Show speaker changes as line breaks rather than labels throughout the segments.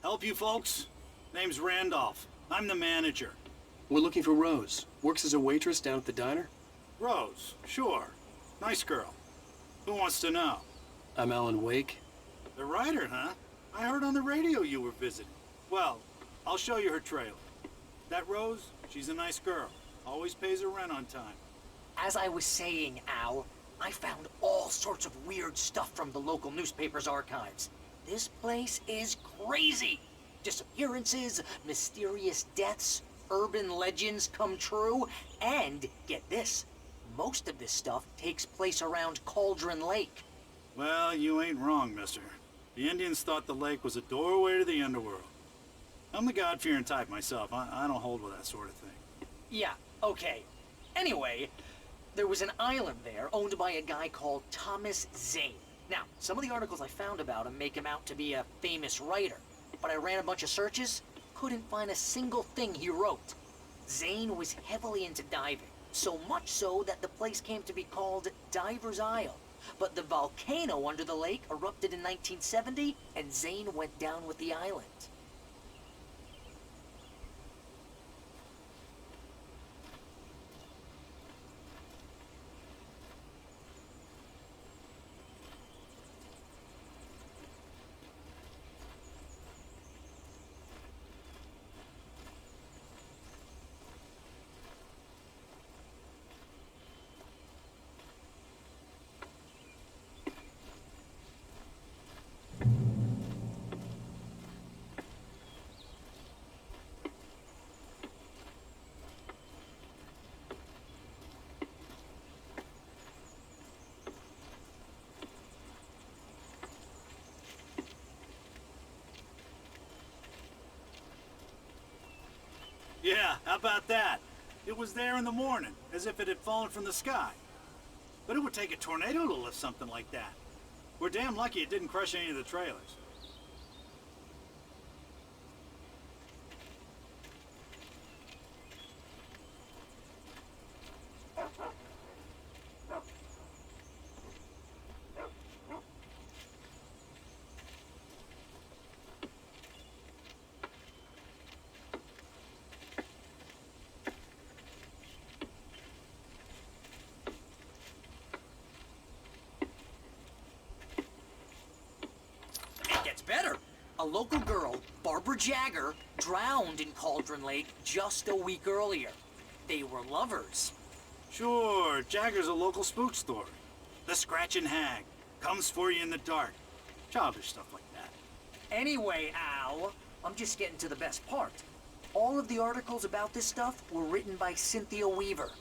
Help you folks? Name's Randolph. I'm the manager.
We're looking for Rose. Works as a waitress down at the diner.
Rose, sure. Nice girl. Who wants to know?
I'm Alan Wake.
The writer, huh? I heard on the radio you were visiting. Well, I'll show you her trailer. That Rose, she's a nice girl. Always pays her rent on time.
As I was saying, Al, I found all sorts of weird stuff from the local newspaper's archives. This place is crazy. Disappearances, mysterious deaths, urban legends come true, and get this, most of this stuff takes place around Cauldron Lake.
Well, you ain't wrong, mister. The Indians thought the lake was a doorway to the underworld. I'm the God-fearing type myself. I don't hold with that sort of thing.
Yeah, okay. Anyway, there was an island there owned by a guy called Thomas Zane. Now, some of the articles I found about him make him out to be a famous writer, but I ran a bunch of searches, couldn't find a single thing he wrote. Zane was heavily into diving, so much so that the place came to be called Diver's Isle. But the volcano under the lake erupted in 1970, and Zane went down with the island.
Yeah, how about that? It was there in the morning, as if it had fallen from the sky. But it would take a tornado to lift something like that. We're damn lucky it didn't crush any of the trailers.
Better. A local girl, Barbara Jagger, drowned in Cauldron Lake just a week earlier. They were lovers.
Sure, Jagger's a local spook story. The Scratching Hag. Comes for you in the dark. Childish stuff like that.
Anyway, Al, I'm just getting to the best part. All of the articles about this stuff were written by Cynthia Weaver.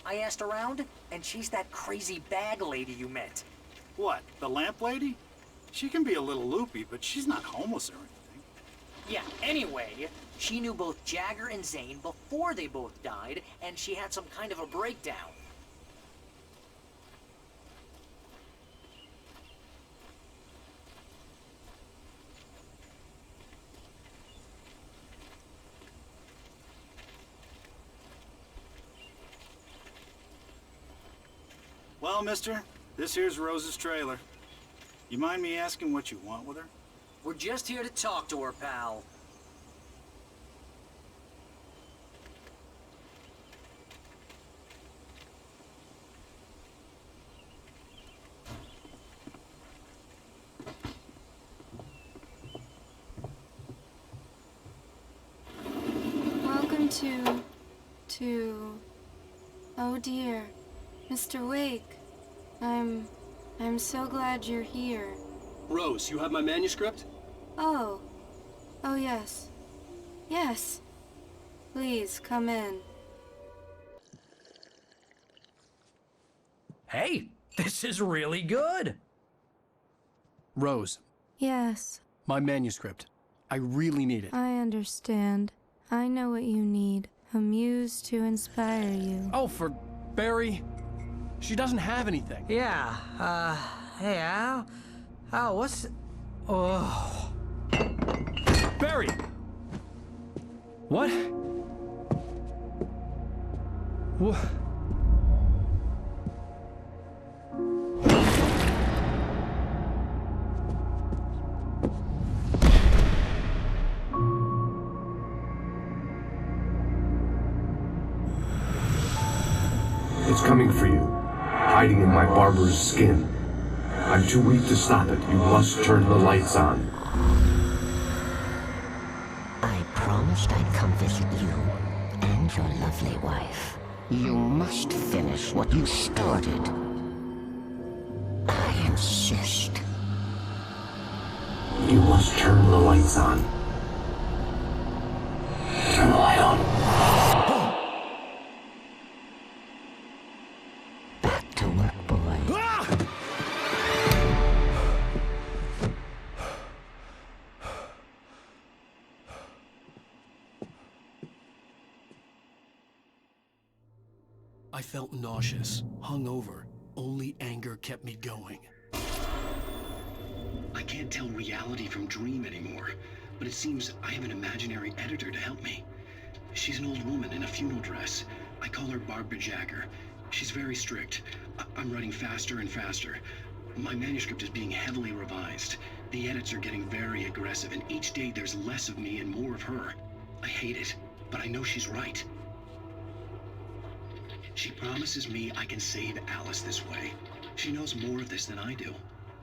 I asked around, and she's that crazy bag lady you met.
What, the lamp lady? She can be a little loopy, but she's not homeless or anything.
Yeah, anyway, she knew both Jagger and Zane before they both died, and she had some kind of a breakdown.
Well, mister, this here's Rose's trailer. You mind me asking what you want with her?
We're just here to talk to her, pal.
Welcome oh dear, Mr. Wake. I'm so glad you're here.
Rose, you have my manuscript?
Oh. Oh, yes. Yes. Please, come in.
Hey, this is really good.
Rose,
Yes,
my manuscript. I really need it.
I understand. I know what you need. A muse to inspire you.
Oh, for Barry. She doesn't have anything.
Yeah, hey, Al? Al, what's... Oh...
Barry! What? What?
coming for you, hiding in my barber's skin. I'm too weak to stop it. You must turn the lights on.
I promised I'd come visit you and your lovely wife. You must finish what you started. I insist.
You must turn the lights on. Turn the light on.
Back to work, boy.
I felt nauseous, hungover. Only anger kept me going.
I can't tell reality from dream anymore, but it seems I have an imaginary editor to help me. She's an old woman in a funeral dress. I call her Barbara Jagger. She's very strict. I'm writing faster and faster. My manuscript is being heavily revised. The edits are getting very aggressive, and each day there's less of me and more of her. I hate it, but I know she's right. She promises me I can save Alice this way. She knows more of this than I do.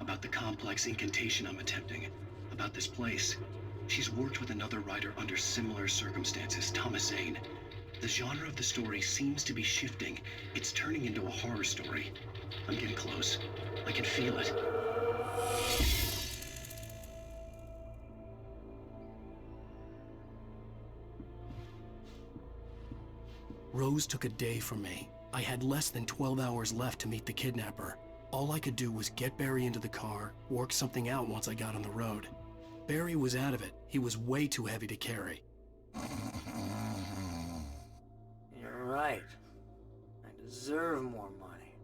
About the complex incantation I'm attempting. About this place. She's worked with another writer under similar circumstances, Thomas Zane. The genre of the story seems to be shifting. It's turning into a horror story. I'm getting close. I can feel it.
Rose took a day from me. I had less than 12 hours left to meet the kidnapper. All I could do was get Barry into the car, work something out once I got on the road. Barry was out of it. He was way too heavy to carry.
You're right. I deserve more money.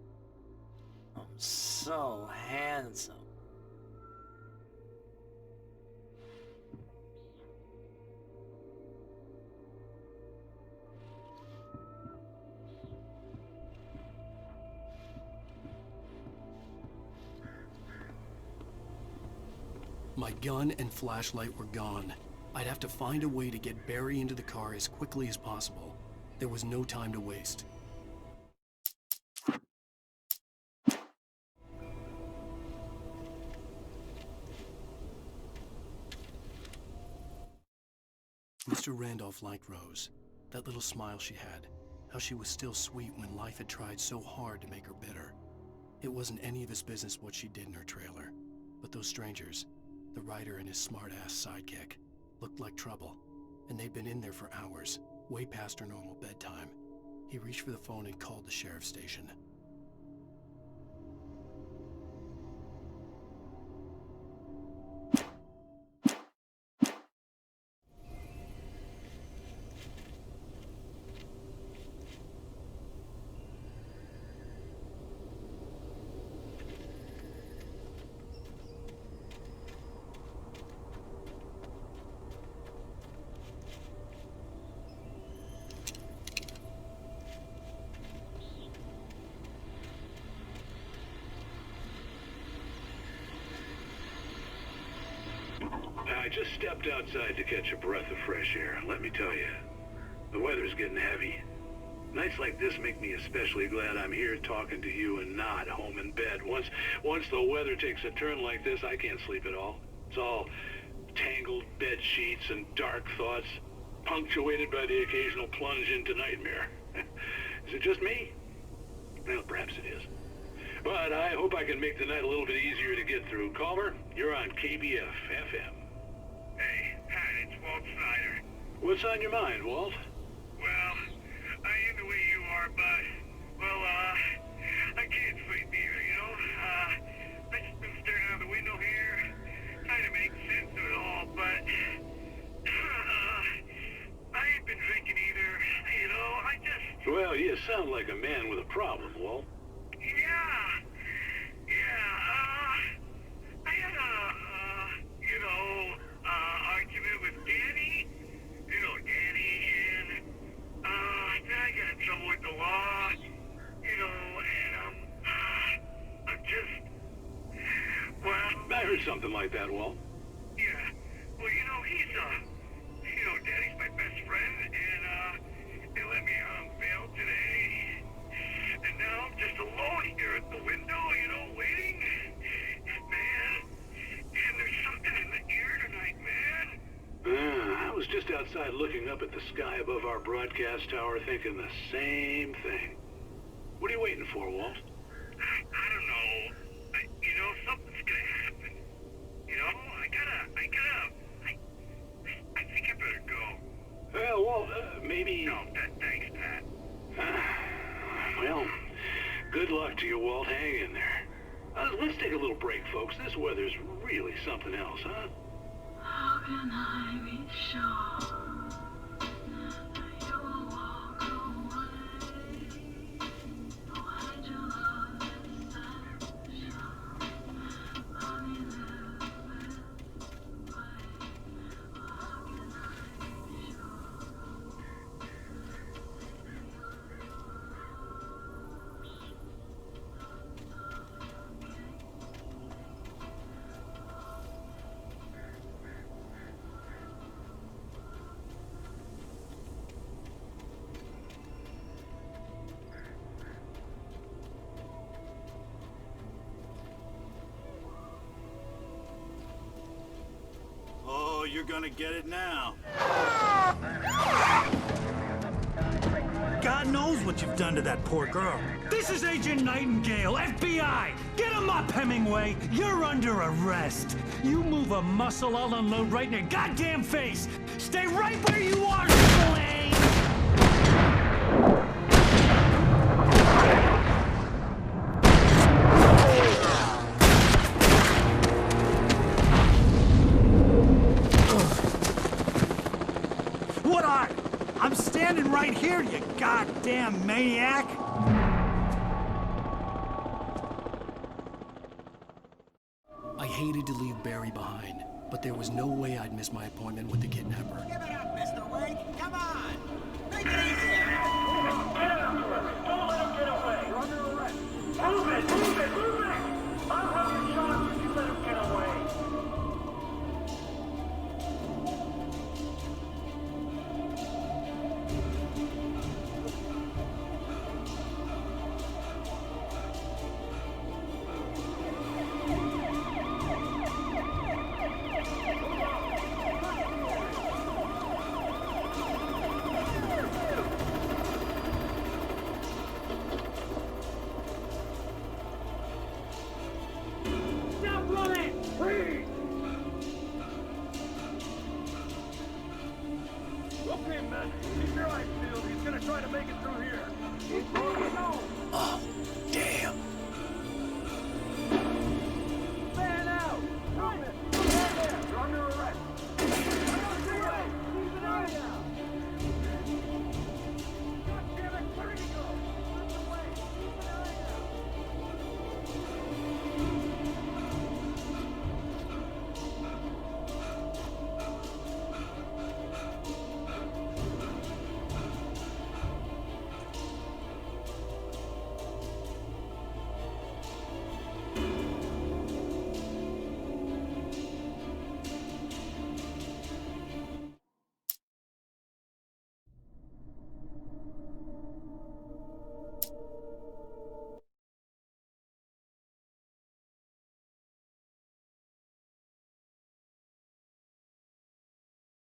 I'm so handsome.
My gun and flashlight were gone. I'd have to find a way to get Barry into the car as quickly as possible. There was no time to waste. Mr. Randolph liked Rose. That little smile she had. How she was still sweet when life had tried so hard to make her bitter. It wasn't any of his business what she did in her trailer. But those strangers, the writer and his smart-ass sidekick, looked like trouble, and they'd been in there for hours, way past her normal bedtime. He reached for the phone and called the sheriff's station.
I just stepped outside to catch a breath of fresh air. Let me tell you, the weather's getting heavy. Nights like this make me especially glad I'm here talking to you and not home in bed. Once the weather takes a turn like this, I can't sleep at all. It's all tangled bed sheets and dark thoughts, punctuated by the occasional plunge into nightmare. Is it just me? Well, perhaps it is. But I hope I can make the night a little bit easier to get through. Calmer, you're on KBF FM.
Hey, Pat, it's Walt Snyder.
What's on your mind, Walt?
Well, I am the way you are, but, well, I can't sleep either, you know? I just been staring out the window here, trying to make sense of it all, but, I ain't been drinking either, you know?
Well, you sound like a man with a problem, Walt.
I had argument with Danny, and, then I got in trouble with the law, and, I'm just, well...
I heard something like that, Walt.
Yeah, well, Danny's my best friend, and, they let me on bail today, and now at the window, you know, waiting. Man, and there's something in the air tonight, man.
I was just outside looking up at the sky above our broadcast tower thinking the same thing. What are you waiting for, Walt?
I don't know. You know, something's gonna happen. You know, I think I better go.
Well, Walt, maybe...
No, thanks, Pat.
Well, good luck to you, Walt. Hang in there. Let's take a little break, folks. This weather's really something else, huh?
How can I be sure that you will walk away? Why do you love this deception? Let me live this way. How can I be sure?
Oh, you're gonna get it now.
God knows what you've done to that poor girl. This is Agent Nightingale, FBI! Get him up, Hemingway! You're under arrest! You move a muscle, I'll unload right in your goddamn face! Stay right where you are, Spillane! What are you? I'm standing right here, you goddamn maniac!
I hated to leave Barry behind, but there was no way I'd miss my appointment with the kidnapper.
Give it up, Mr. Wake. Come on. Make it easy.